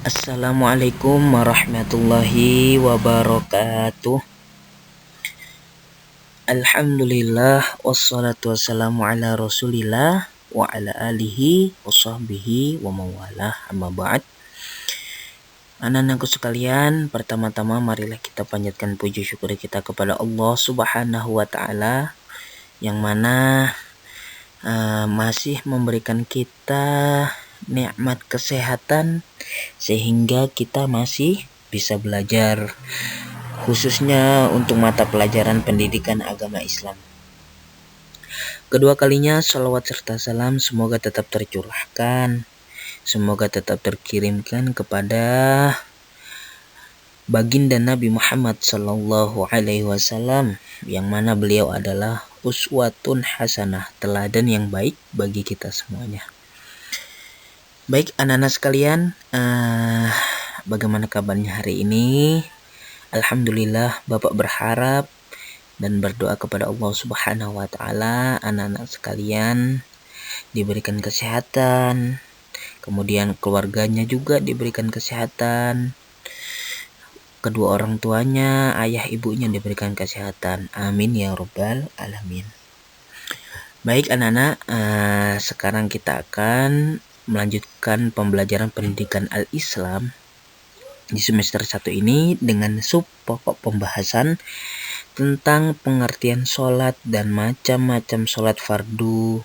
Assalamualaikum warahmatullahi wabarakatuh. Alhamdulillah wassalatu wassalamu ala rasulillah wa ala alihi wa sahbihi wa mawalah, amma ba'd. Anak-anakku sekalian, pertama-tama marilah kita panjatkan puji syukur kita kepada Allah Subhanahu wa taala yang mana masih memberikan kita nikmat kesehatan sehingga kita masih bisa belajar, khususnya untuk mata pelajaran pendidikan agama Islam. Kedua kalinya salawat serta salam semoga tetap tercurahkan, semoga tetap terkirimkan kepada baginda Nabi Muhammad sallallahu alaihi wasallam yang mana beliau adalah uswatun hasanah, teladan yang baik bagi kita semuanya. Baik anak-anak sekalian, bagaimana kabarnya hari ini? Alhamdulillah, Bapak berharap dan berdoa kepada Allah Subhanahu wa taala anak-anak sekalian diberikan kesehatan, kemudian keluarganya juga diberikan kesehatan, kedua orang tuanya, ayah ibunya diberikan kesehatan. Amin ya rabbal alamin. Baik anak-anak, sekarang kita akan melanjutkan pembelajaran pendidikan al-Islam di semester 1 ini dengan sub pokok pembahasan tentang pengertian sholat dan macam-macam sholat fardu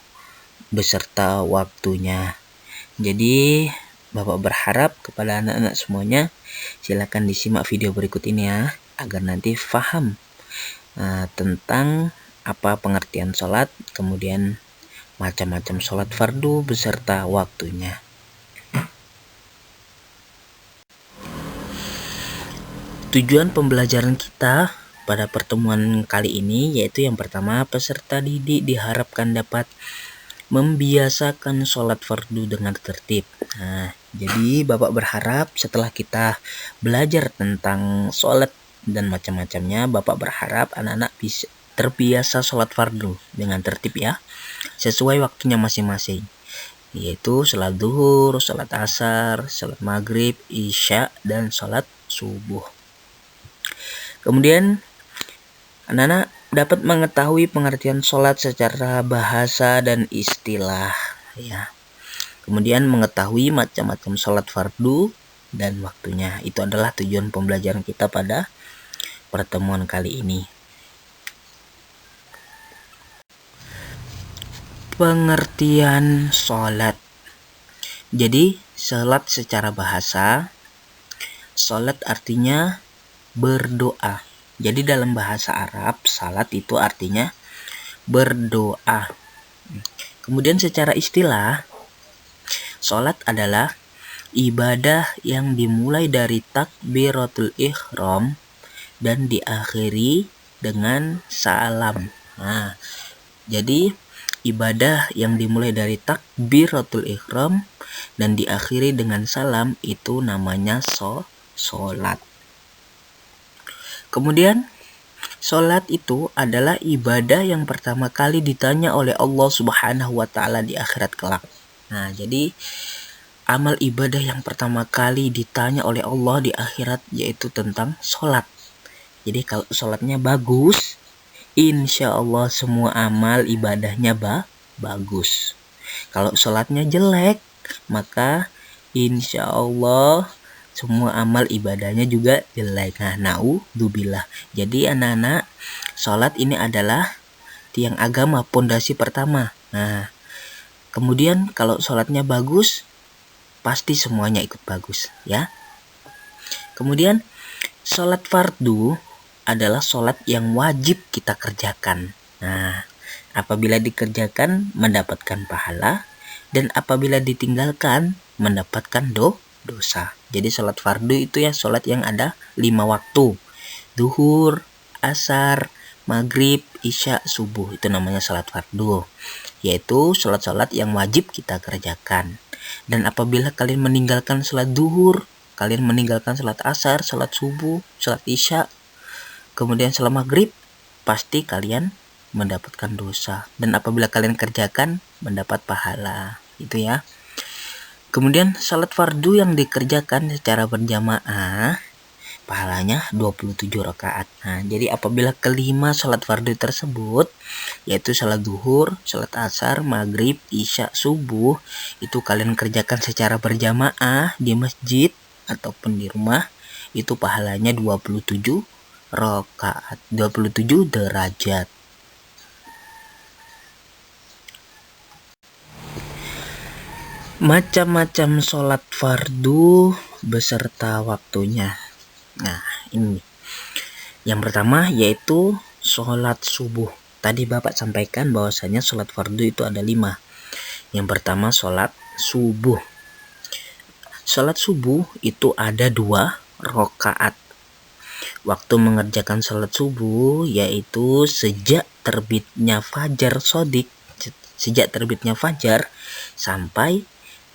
beserta waktunya. Jadi Bapak berharap kepada anak-anak semuanya silakan disimak video berikut ini ya, agar nanti paham tentang apa pengertian sholat, kemudian macam-macam sholat fardu beserta waktunya. Tujuan pembelajaran kita pada pertemuan kali ini yaitu yang pertama, peserta didik diharapkan dapat membiasakan sholat fardu dengan tertib. Jadi Bapak berharap setelah kita belajar tentang sholat dan macam-macamnya, Bapak berharap anak-anak bisa terbiasa sholat fardu dengan tertib ya, sesuai waktunya masing-masing, yaitu sholat zuhur, sholat asar, sholat maghrib, isya, dan sholat subuh. Kemudian anak-anak dapat mengetahui pengertian sholat secara bahasa dan istilah ya. Kemudian mengetahui macam-macam sholat fardu dan waktunya. Itu adalah tujuan pembelajaran kita pada pertemuan kali ini. Pengertian sholat. Jadi sholat secara bahasa, sholat artinya berdoa. Jadi dalam bahasa Arab salat itu artinya berdoa. Kemudian secara istilah, sholat adalah ibadah yang dimulai dari takbiratul ihram dan diakhiri dengan salam. Jadi ibadah yang dimulai dari takbiratul ihram dan diakhiri dengan salam itu namanya sholat. Kemudian sholat itu adalah ibadah yang pertama kali ditanya oleh Allah Subhanahu wa taala di akhirat kelak. Jadi amal ibadah yang pertama kali ditanya oleh Allah di akhirat yaitu tentang sholat. Jadi kalau sholatnya bagus, insya Allah semua amal ibadahnya bagus. Kalau sholatnya jelek, maka insya Allah semua amal ibadahnya juga jelek. Naudzubillah. Jadi anak-anak, sholat ini adalah tiang agama, pondasi pertama. Kemudian kalau sholatnya bagus, pasti semuanya ikut bagus ya. Kemudian sholat fardu adalah sholat yang wajib kita kerjakan. Apabila dikerjakan mendapatkan pahala, dan apabila ditinggalkan mendapatkan dosa. Jadi sholat fardu itu ya sholat yang ada 5 waktu. Zuhur, asar, maghrib, isya, subuh. Itu namanya sholat fardu. Yaitu sholat-sholat yang wajib kita kerjakan. Dan apabila kalian meninggalkan sholat zuhur, kalian meninggalkan sholat asar, sholat subuh, sholat isya, kemudian sholat maghrib, pasti kalian mendapatkan dosa. Dan apabila kalian kerjakan mendapat pahala. Itu ya. Kemudian salat fardu yang dikerjakan secara berjamaah pahalanya 27 rakaat. Nah, jadi apabila kelima salat fardu tersebut, yaitu salat zuhur, salat asar, maghrib, isya, subuh, itu kalian kerjakan secara berjamaah di masjid ataupun di rumah, itu pahalanya 27 rakaat, 27 derajat. Macam-macam sholat fardu beserta waktunya. Nah, ini yang pertama yaitu sholat subuh. Tadi Bapak sampaikan bahwasanya sholat fardu itu ada 5. Yang pertama sholat subuh. Sholat subuh itu ada 2 rakaat. Waktu mengerjakan sholat subuh yaitu sejak terbitnya fajar sodik, sejak terbitnya fajar sampai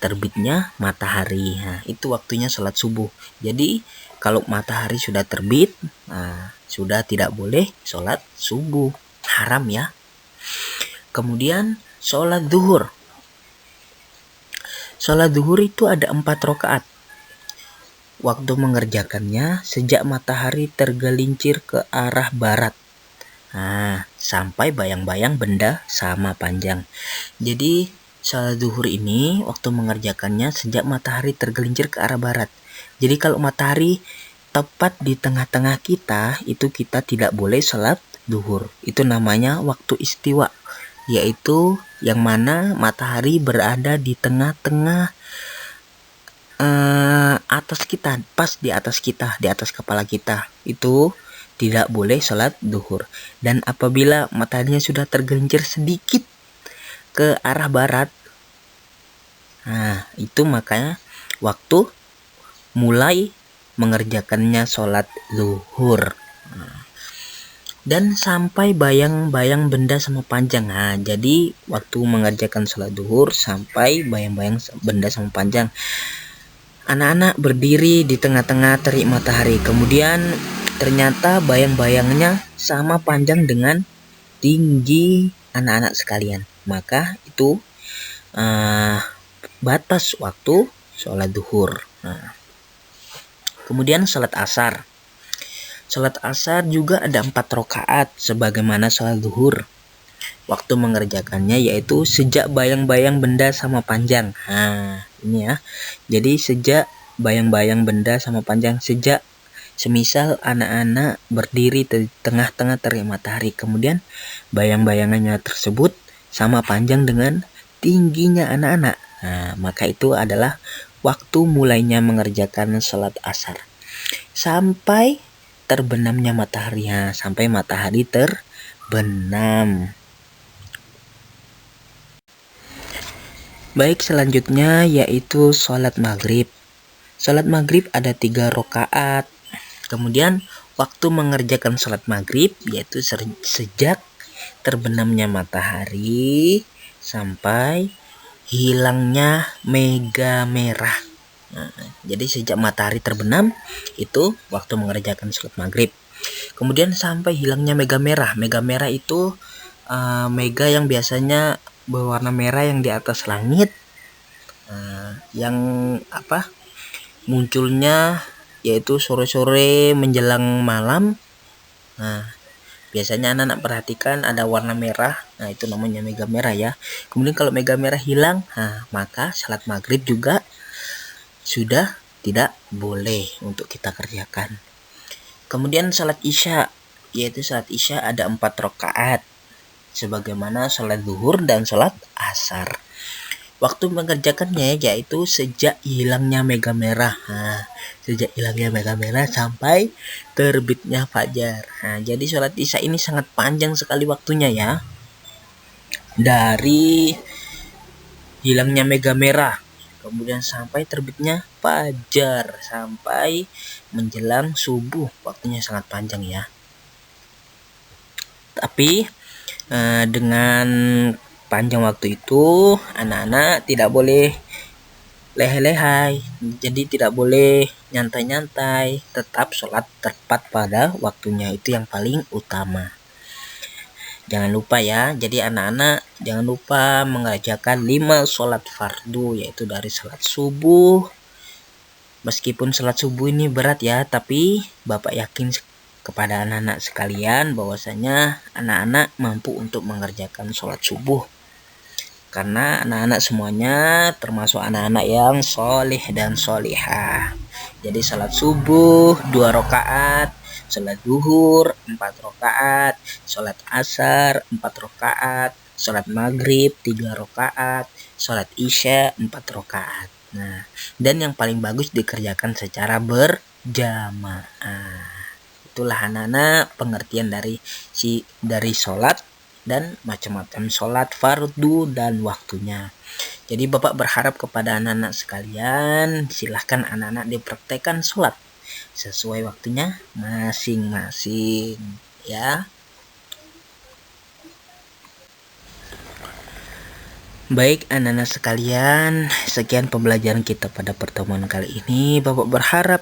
terbitnya matahari. Nah, itu waktunya sholat subuh. Jadi kalau matahari sudah terbit, sudah tidak boleh sholat subuh, haram ya. Kemudian sholat zuhur. Sholat zuhur itu ada 4 rakaat. Waktu mengerjakannya sejak matahari tergelincir ke arah barat, sampai bayang-bayang benda sama panjang. Jadi sholat zuhur ini waktu mengerjakannya sejak matahari tergelincir ke arah barat. Jadi kalau matahari tepat di tengah-tengah kita, itu kita tidak boleh sholat zuhur. Itu namanya waktu istiwa, yaitu yang mana matahari berada di tengah-tengah atas kita, pas di atas kita, di atas kepala kita. Itu tidak boleh sholat zuhur. Dan apabila mataharinya sudah tergelincir sedikit ke arah barat, itu makanya waktu mulai mengerjakannya sholat zuhur. Dan sampai bayang-bayang benda sama panjang. Jadi waktu mengerjakan sholat zuhur sampai bayang-bayang benda sama panjang. Anak-anak berdiri di tengah-tengah terik matahari, kemudian ternyata bayang-bayangnya sama panjang dengan tinggi anak-anak sekalian, maka itu batas waktu sholat zuhur. Kemudian sholat asar. Sholat asar juga ada 4 rakaat sebagaimana sholat zuhur. Waktu mengerjakannya yaitu sejak bayang-bayang benda sama panjang. Ini ya. Jadi sejak bayang-bayang benda sama panjang, sejak semisal anak-anak berdiri di tengah-tengah terik matahari, kemudian bayang-bayangannya tersebut sama panjang dengan tingginya anak-anak. Maka itu adalah waktu mulainya mengerjakan sholat asar. Sampai terbenamnya matahari, sampai matahari terbenam. Baik, selanjutnya yaitu sholat maghrib. Sholat maghrib ada 3 rakaat. Kemudian waktu mengerjakan sholat maghrib yaitu sejak terbenamnya matahari sampai hilangnya mega merah. Jadi sejak matahari terbenam itu waktu mengerjakan sholat maghrib. Kemudian sampai hilangnya mega merah. Mega merah itu mega yang biasanya berwarna merah yang di atas langit, yang munculnya yaitu sore-sore menjelang malam. Biasanya anak-anak perhatikan ada warna merah, itu namanya mega merah ya. Kemudian kalau mega merah hilang, maka salat maghrib juga sudah tidak boleh untuk kita kerjakan. Kemudian salat isya, yaitu salat isya ada 4 rakaat sebagaimana salat zuhur dan salat asar. Waktu mengerjakannya yaitu sejak hilangnya mega merah. Sejak hilangnya mega merah sampai terbitnya fajar. Jadi sholat isya ini sangat panjang sekali waktunya ya. Dari hilangnya mega merah, kemudian sampai terbitnya fajar, sampai menjelang subuh, waktunya sangat panjang ya. Tapi dengan panjang waktu itu, anak-anak tidak boleh lehai-lehai, jadi tidak boleh nyantai-nyantai, tetap sholat tepat pada waktunya, itu yang paling utama. Jangan lupa ya, jadi anak-anak jangan lupa mengerjakan 5 sholat fardu, yaitu dari sholat subuh. Meskipun sholat subuh ini berat ya, tapi Bapak yakin kepada anak-anak sekalian bahwasanya anak-anak mampu untuk mengerjakan sholat subuh. Karena anak-anak semuanya termasuk anak-anak yang soleh dan solihah. Jadi sholat subuh 2 rakaat, sholat duhur 4 rakaat, sholat asar 4 rakaat, sholat maghrib 3 rakaat, sholat isya 4 rakaat. Nah, dan yang paling bagus dikerjakan secara berjamaah. Itulah anak-anak pengertian dari sholat dan macam-macam sholat fardu dan waktunya. Jadi Bapak berharap kepada anak-anak sekalian, silahkan anak-anak dipraktekkan sholat sesuai waktunya masing-masing ya. Baik anak-anak sekalian, sekian pembelajaran kita pada pertemuan kali ini. Bapak berharap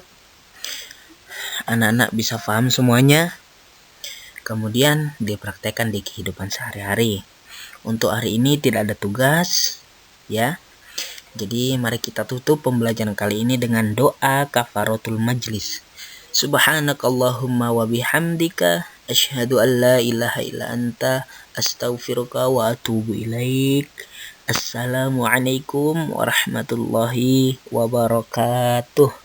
anak-anak bisa paham semuanya, kemudian dipraktekkan di kehidupan sehari-hari. Untuk hari ini tidak ada tugas ya. Jadi mari kita tutup pembelajaran kali ini dengan doa kafaratul majlis. Subhanakallahumma wa bihamdika asyhadu an la ilaha illa anta astaghfiruka wa atubu ilaik. Assalamualaikum warahmatullahi wabarakatuh.